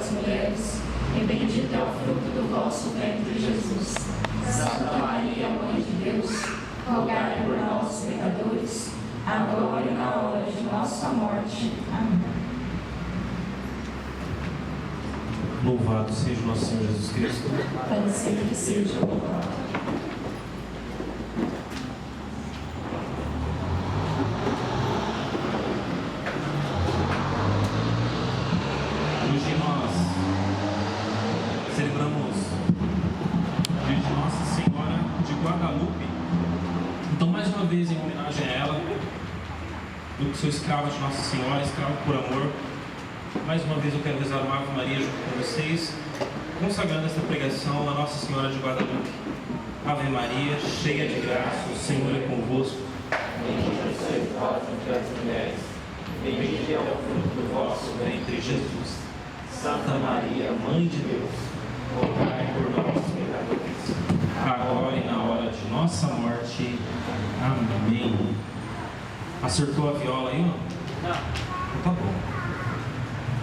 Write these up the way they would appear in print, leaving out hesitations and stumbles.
as mulheres, e bendito é o fruto do vosso ventre, Jesus. Santa Maria, Mãe de Deus, rogai por nós, pecadores, agora e na hora de nossa morte. Amém. Louvado seja o nosso Senhor Jesus Cristo. Para sempre seja louvado. Hoje nós celebramos o dia de Nossa Senhora de Guadalupe. Então, mais uma vez, em homenagem a ela, eu que sou escravo de Nossa Senhora, escravo por amor, mais uma vez eu quero rezar uma Ave Maria junto com vocês, consagrando esta pregação a Nossa Senhora de Guadalupe. Ave Maria, cheia de graça, o Senhor é convosco. Bendita sois vós entre as mulheres, bendito é o fruto do vosso ventre, Jesus. Santa Maria, Mãe de Deus, rogai por nós, pecadores, Agora e na hora de nossa morte. Amém. Acertou a viola aí, não? Então tá bom.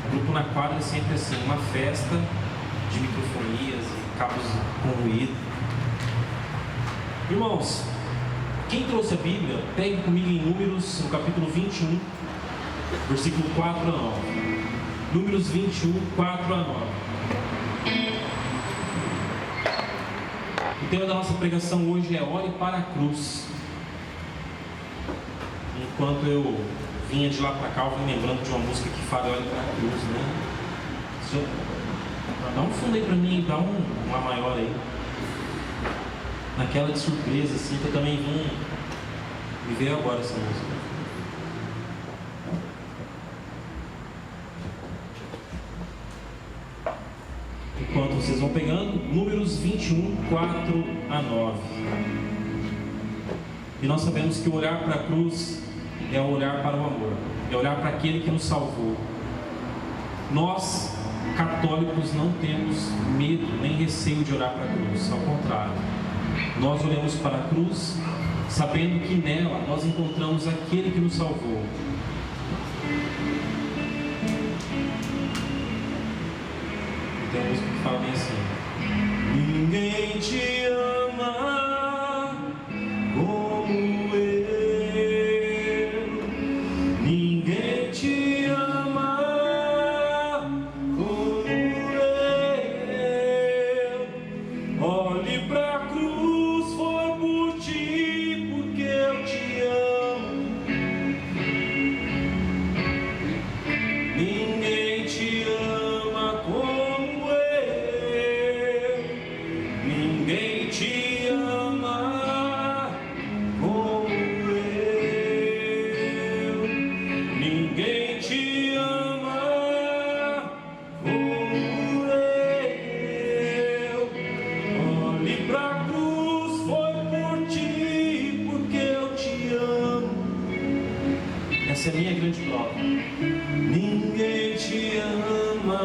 O grupo na quadra é sempre assim, uma festa de microfonias e cabos com ruído. Irmãos, quem trouxe a Bíblia, pegue comigo em Números, no capítulo 21, versículo 4 a 9. Números 21, 4 a 9. O tema da nossa pregação hoje é Olhe para a Cruz. Enquanto eu vinha de lá para cá, eu vim lembrando de uma música que fala Olhe para a Cruz, né? Dá um fundo aí para mim, dá uma maior aí. Naquela de surpresa, assim, que eu também vim. Me veio agora essa música. Enquanto vocês vão pegando, Números 21, 4 a 9. E nós sabemos que o olhar para a cruz é o olhar para o amor, é olhar para aquele que nos salvou. Nós, católicos, não temos medo nem receio de olhar para a cruz, ao contrário. Nós olhamos para a cruz, sabendo que nela nós encontramos aquele que nos salvou. Tem uma música que fala bem assim: ninguém te ama como eu, ninguém te ama como eu. Olhe pra cruz, foi por ti, porque eu te amo. Ninguém te ama como eu, ninguém te ama como eu, ninguém te ama como eu. Olhe pra cruz, foi por ti, porque eu te amo. Essa é a minha grande prova. Ninguém te ama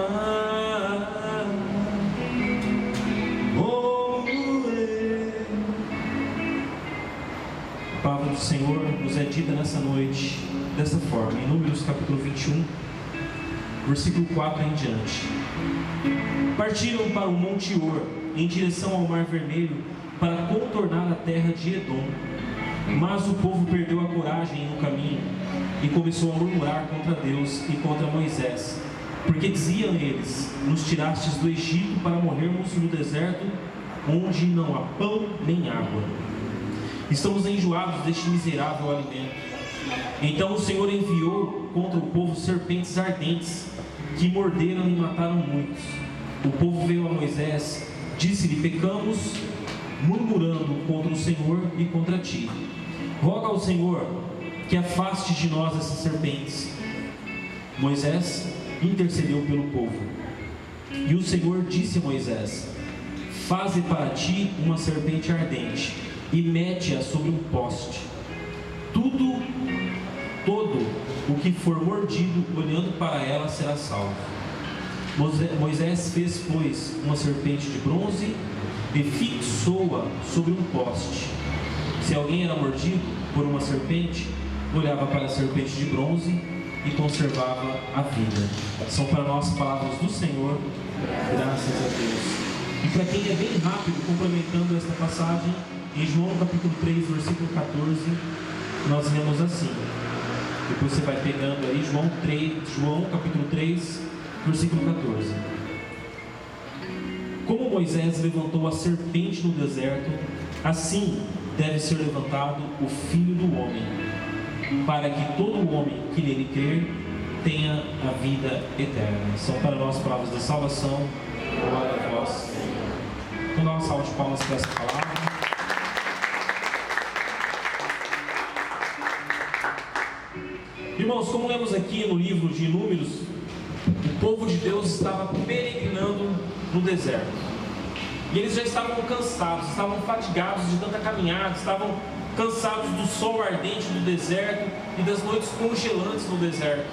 como eu. A palavra do Senhor nos é dita nessa noite dessa forma, em Números capítulo 21, versículo 4 em diante. Partiram para o Monte Or, em direção ao Mar Vermelho, para contornar a terra de Edom. Mas o povo perdeu a coragem no caminho e começou a murmurar contra Deus e contra Moisés, porque diziam eles: nos tirastes do Egito para morrermos no deserto, onde não há pão nem água. Estamos enjoados deste miserável alimento. Então o Senhor enviou contra o povo serpentes ardentes, que morderam e mataram muitos. O povo veio a Moisés, disse-lhe: pecamos, murmurando contra o Senhor e contra ti. Roga ao Senhor que afaste de nós essas serpentes. Moisés intercedeu pelo povo. E o Senhor disse a Moisés: faze para ti uma serpente ardente e mete-a sobre um poste. Todo o que for mordido olhando para ela será salvo. Moisés fez, pois, uma serpente de bronze e fixou-a sobre um poste. Se alguém era mordido por uma serpente, olhava para a serpente de bronze e conservava a vida. São para nós palavras do Senhor, graças a Deus. E para quem é bem rápido, complementando esta passagem, em João capítulo 3, versículo 14, nós lemos assim. Depois você vai pegando aí João capítulo 3, versículo 14. Como Moisés levantou a serpente no deserto, assim deve ser levantado o Filho do Homem, para que todo homem que nele crer tenha a vida eterna. São para nós palavras de salvação. Glória a vós, Senhor. Então dá uma salva de palmas para essa palavra. Irmãos, como lemos aqui no livro de Números, o povo de Deus estava peregrinando no deserto. E eles já estavam cansados, estavam fatigados de tanta caminhada, estavam cansados do sol ardente do deserto e das noites congelantes no deserto.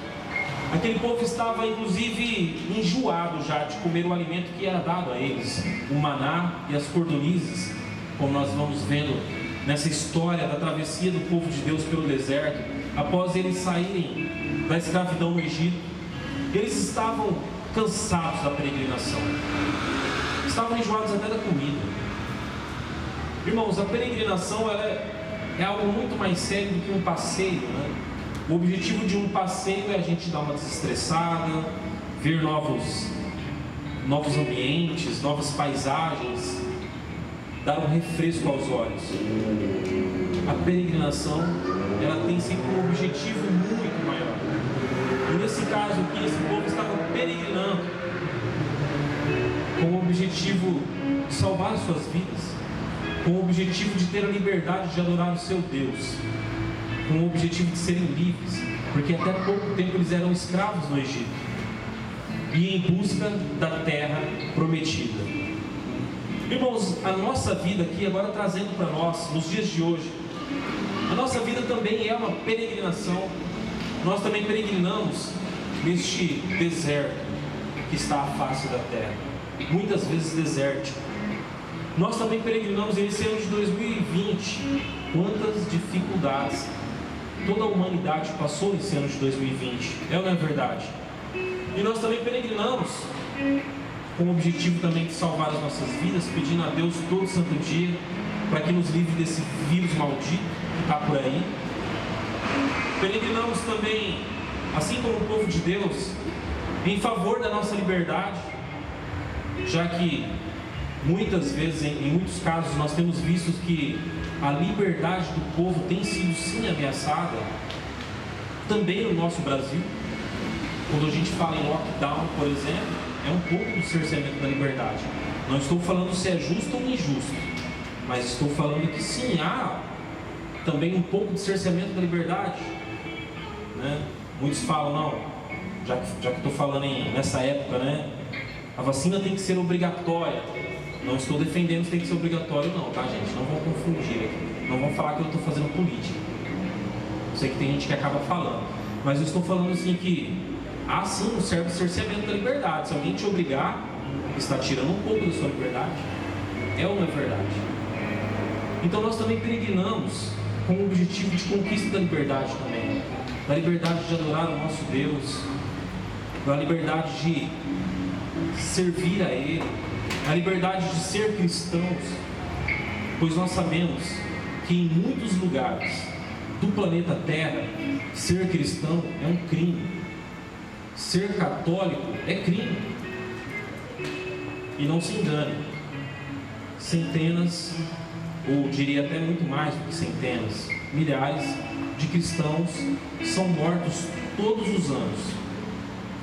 Aquele povo estava inclusive enjoado já de comer o alimento que era dado a eles, o maná e as cordonizes, como nós vamos vendo nessa história da travessia do povo de Deus pelo deserto, após eles saírem da escravidão no Egito. Eles estavam cansados da peregrinação, estavam enjoados até da comida. Irmãos, a peregrinação ela é algo muito mais sério do que um passeio, né? O objetivo de um passeio é a gente dar uma desestressada, ver novos ambientes, novas paisagens, dar um refresco aos olhos. A peregrinação ela tem sempre um objetivo muito maior. E nesse caso aqui, esse povo estava peregrinando com o objetivo de salvar as suas vidas, com o objetivo de ter a liberdade de adorar o seu Deus, com o objetivo de serem livres, porque até pouco tempo eles eram escravos no Egito, e em busca da terra prometida. Irmãos, a nossa vida aqui, agora trazendo para nós, nos dias de hoje, a nossa vida também é uma peregrinação. Nós também peregrinamos neste deserto que está à face da terra, muitas vezes desértico. Nós também peregrinamos nesse ano de 2020. Quantas dificuldades toda a humanidade passou nesse ano de 2020, é ou não é verdade? E nós também peregrinamos com o objetivo também de salvar as nossas vidas, pedindo a Deus todo santo dia para que nos livre desse vírus maldito que está por aí. Peregrinamos também, assim como o povo de Deus, em favor da nossa liberdade, já que muitas vezes, em muitos casos, nós temos visto que a liberdade do povo tem sido sim ameaçada, também no nosso Brasil. Quando a gente fala em lockdown, por exemplo, é um pouco do cerceamento da liberdade. Não estou falando se é justo ou injusto, mas estou falando que sim, há também um pouco de cerceamento da liberdade, né? Muitos falam, não, já que estou falando nessa época, né? A vacina tem que ser obrigatória. Não estou defendendo se tem que ser obrigatório não, tá, gente? Não vão confundir aqui. Não vão falar que eu estou fazendo política. Eu sei que tem gente que acaba falando, mas eu estou falando assim que há sim um certo cerceamento da liberdade. Se alguém te obrigar, está tirando um pouco da sua liberdade. É ou não é verdade? Então nós também peregrinamos com o objetivo de conquista da liberdade também. Da liberdade de adorar o nosso Deus, da liberdade de servir a Ele, a liberdade de ser cristãos, pois nós sabemos que em muitos lugares do planeta Terra, ser cristão é um crime, ser católico é crime. E não se engane, centenas, ou diria até muito mais do que centenas, milhares de cristãos são mortos todos os anos,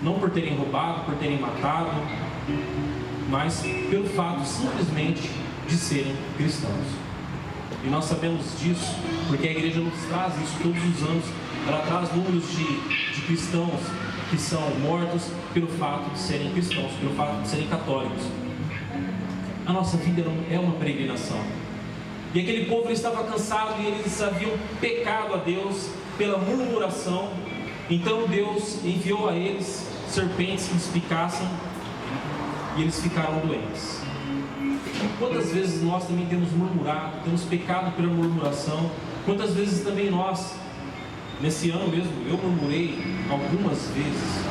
não por terem roubado, por terem matado, mas pelo fato simplesmente de serem cristãos. E nós sabemos disso porque a igreja nos traz isso todos os anos. Ela traz números de cristãos que são mortos pelo fato de serem cristãos, pelo fato de serem católicos. A nossa vida é uma peregrinação. E aquele povo estava cansado e eles haviam pecado a Deus pela murmuração. Então Deus enviou a eles serpentes que os picassem e eles ficaram doentes. Quantas vezes nós também temos murmurado, temos pecado pela murmuração? Quantas vezes também nós, nesse ano mesmo, eu murmurei algumas vezes.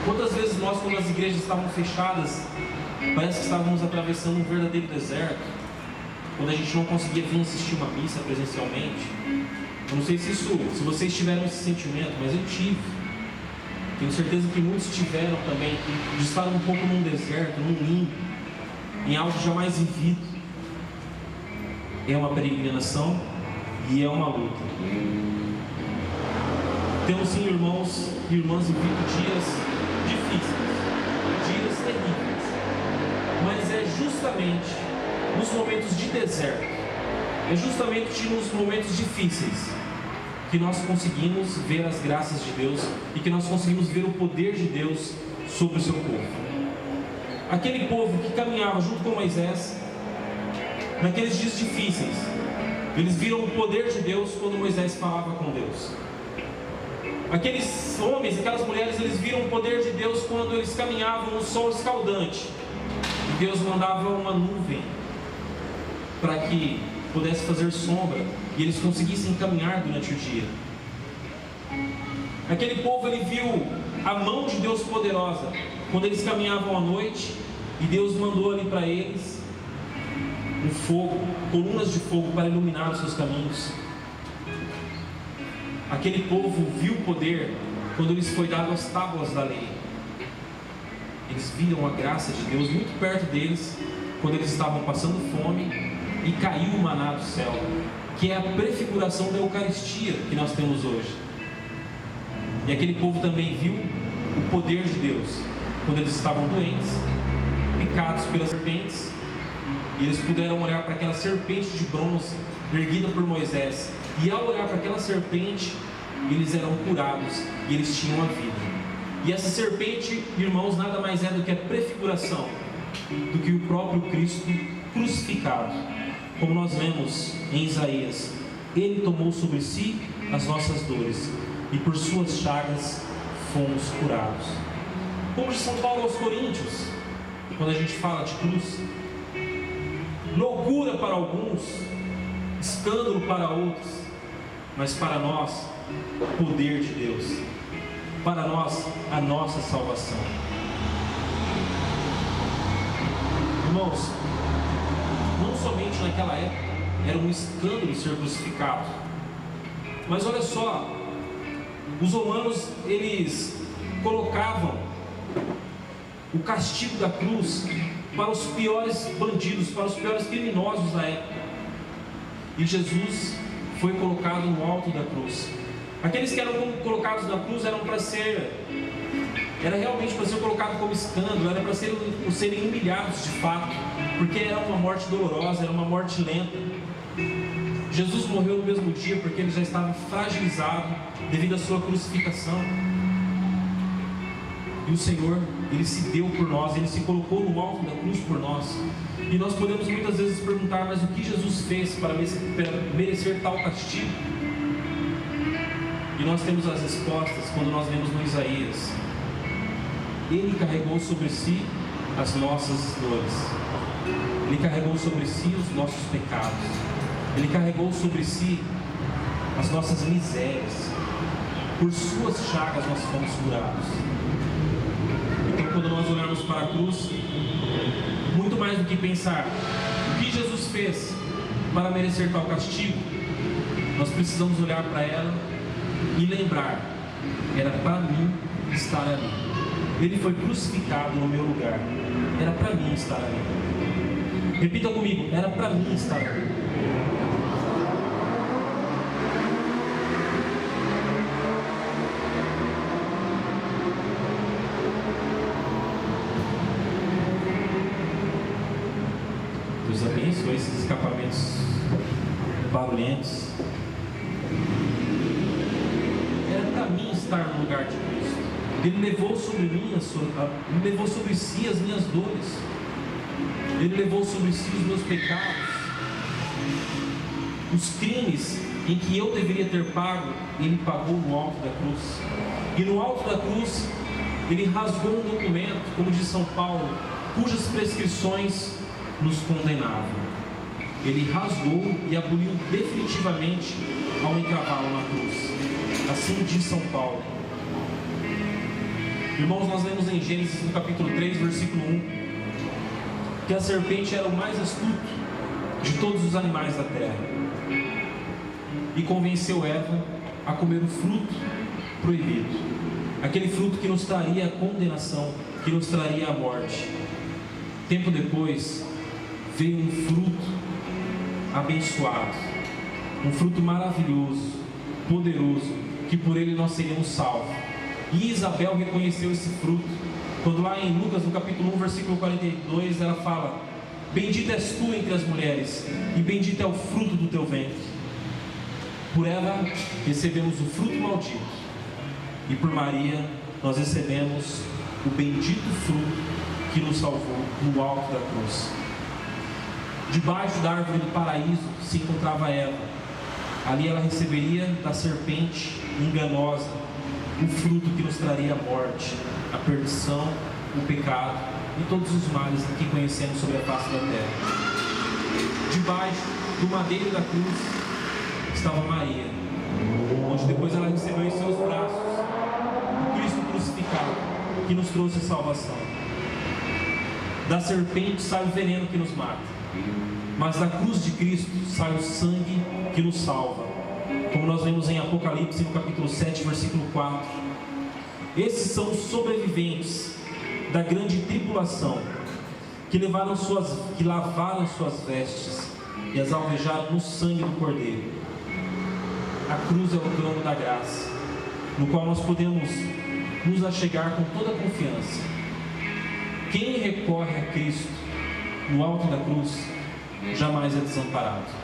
Quantas vezes nós, quando as igrejas estavam fechadas, parece que estávamos atravessando um verdadeiro deserto, quando a gente não conseguia vir assistir uma missa presencialmente. Eu não sei se vocês tiveram esse sentimento, mas eu tive. Tenho certeza que muitos tiveram também, de estar um pouco num deserto, num limbo, em algo jamais vivido. É uma peregrinação e é uma luta. Temos sim, irmãos e irmãs, vivido dias difíceis, dias terríveis, mas é justamente nos momentos de deserto, é justamente nos momentos difíceis que nós conseguimos ver as graças de Deus e que nós conseguimos ver o poder de Deus sobre o seu povo. Aquele povo que caminhava junto com Moisés, naqueles dias difíceis, eles viram o poder de Deus quando Moisés falava com Deus. Aqueles homens, aquelas mulheres, eles viram o poder de Deus quando eles caminhavam no sol escaldante. E Deus mandava uma nuvem para que pudesse fazer sombra e eles conseguissem caminhar durante o dia. Aquele povo, ele viu a mão de Deus poderosa quando eles caminhavam à noite e Deus mandou ali para eles um fogo, colunas de fogo para iluminar os seus caminhos. Aquele povo viu o poder quando lhes foi dado as tábuas da lei. Eles viram a graça de Deus muito perto deles quando eles estavam passando fome e caiu o maná do céu, que é a prefiguração da Eucaristia que nós temos hoje. E aquele povo também viu o poder de Deus quando eles estavam doentes, picados pelas serpentes, e eles puderam olhar para aquela serpente de bronze erguida por Moisés, e ao olhar para aquela serpente, eles eram curados e eles tinham a vida. E essa serpente, irmãos, nada mais é do que a prefiguração do que o próprio Cristo crucificado. Como nós lemos em Isaías, Ele tomou sobre si as nossas dores e por suas chagas fomos curados. Como de São Paulo aos Coríntios, quando a gente fala de cruz, loucura para alguns, escândalo para outros, mas para nós, poder de Deus, para nós, a nossa salvação. Irmãos, não somente naquela época era um escândalo ser crucificado, mas olha só, os romanos, eles colocavam o castigo da cruz para os piores bandidos, para os piores criminosos da época, e Jesus foi colocado no alto da cruz. Aqueles que eram colocados na cruz era realmente para ser colocado como escândalo, era para serem humilhados de fato, porque era uma morte dolorosa, era uma morte lenta. Jesus morreu no mesmo dia porque ele já estava fragilizado devido à sua crucificação. E o Senhor, Ele se deu por nós, Ele se colocou no alto da cruz por nós. E nós podemos muitas vezes perguntar, mas o que Jesus fez para merecer tal castigo? E nós temos as respostas quando nós lemos no Isaías. Ele carregou sobre si as nossas dores. Ele carregou sobre si os nossos pecados. Ele carregou sobre si as nossas misérias. Por suas chagas nós fomos curados. Então, quando nós olharmos para a cruz, muito mais do que pensar o que Jesus fez para merecer tal castigo, nós precisamos olhar para ela e lembrar: era para mim estar ali. Ele foi crucificado no meu lugar. Era para mim estar ali. Repita comigo: era para mim estar ali. Deus abençoe esses escapamentos barulhentos. Era para mim estar no lugar de Cristo. Ele levou sobre mim Ele levou sobre si as minhas dores. Ele levou sobre si os meus pecados. Os crimes em que eu deveria ter pago, Ele pagou no alto da cruz. E no alto da cruz, Ele rasgou um documento, como diz São Paulo, cujas prescrições nos condenavam. Ele rasgou e aboliu definitivamente ao encravá-lo na cruz. Assim diz São Paulo. Irmãos, nós lemos em Gênesis, no capítulo 3, versículo 1, que a serpente era o mais astuto de todos os animais da terra e convenceu Eva a comer o fruto proibido, aquele fruto que nos traria a condenação, que nos traria a morte. Tempo depois veio um fruto abençoado, um fruto maravilhoso, poderoso, que por ele nós seríamos salvos. E Isabel reconheceu esse fruto quando lá em Lucas, no capítulo 1, versículo 42, ela fala: bendita és tu entre as mulheres, e bendito é o fruto do teu ventre. Por ela recebemos o fruto maldito, e por Maria nós recebemos o bendito fruto que nos salvou no alto da cruz. Debaixo da árvore do paraíso se encontrava Eva. Ali ela receberia da serpente enganosa o fruto que nos traria a morte, a perdição, o pecado e todos os males que conhecemos sobre a face da terra. Debaixo do madeiro da cruz estava Maria, onde depois ela recebeu em seus braços o Cristo crucificado, que nos trouxe salvação. Da serpente sai o veneno que nos mata, mas da cruz de Cristo sai o sangue que nos salva, como nós vemos em Apocalipse, no capítulo 7, versículo 4. Esses são os sobreviventes da grande tribulação, que lavaram suas vestes e as alvejaram no sangue do Cordeiro. A cruz é o trono da graça, no qual nós podemos nos achegar com toda a confiança. Quem recorre a Cristo no alto da cruz jamais é desamparado.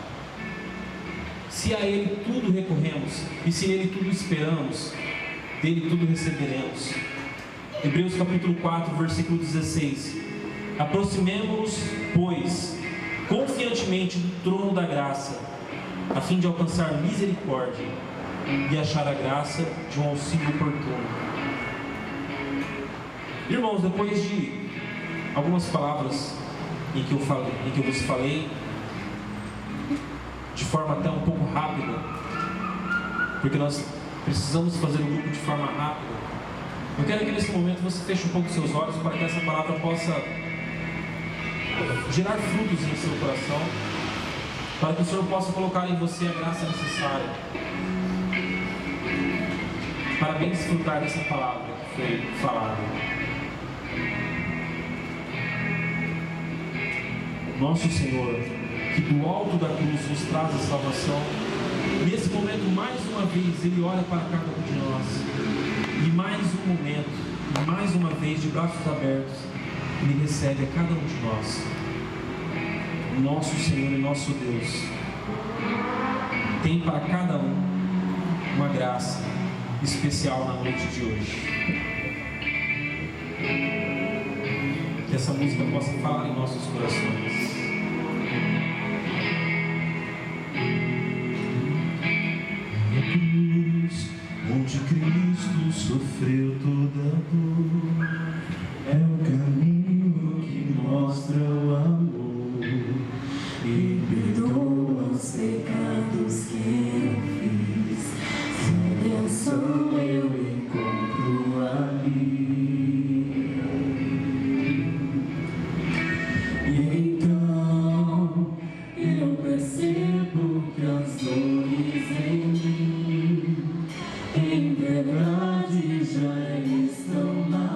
Se a Ele tudo recorremos e se nele tudo esperamos, dele tudo receberemos. Hebreus capítulo 4, versículo 16. Aproximemo-nos, pois, confiantemente do trono da graça, a fim de alcançar misericórdia e achar a graça de um auxílio oportuno. Irmãos, depois de algumas palavras em que eu vos falei, de forma até um pouco rápida, porque nós precisamos fazer o grupo de forma rápida, eu quero que nesse momento você feche um pouco seus olhos para que essa palavra possa gerar frutos em seu coração, para que o Senhor possa colocar em você a graça necessária para bem desfrutar dessa palavra que foi falada. Nosso Senhor, que do alto da cruz nos traz a salvação, nesse momento, mais uma vez, Ele olha para cada um de nós, e mais um momento, mais uma vez, de braços abertos, Ele recebe a cada um de nós. Nosso Senhor e nosso Deus tem para cada um uma graça especial na noite de hoje. Que essa música possa falar em nossos corações. Onde Cristo sofreu toda a dor, é o caminho que mostra o amor e perdoa os pecados que eu fiz. Se abençoa eu encontro ali. E então eu percebo que as dores em mim, em verdade já estão lá.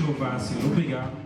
Jeová, Senhor. Obrigado.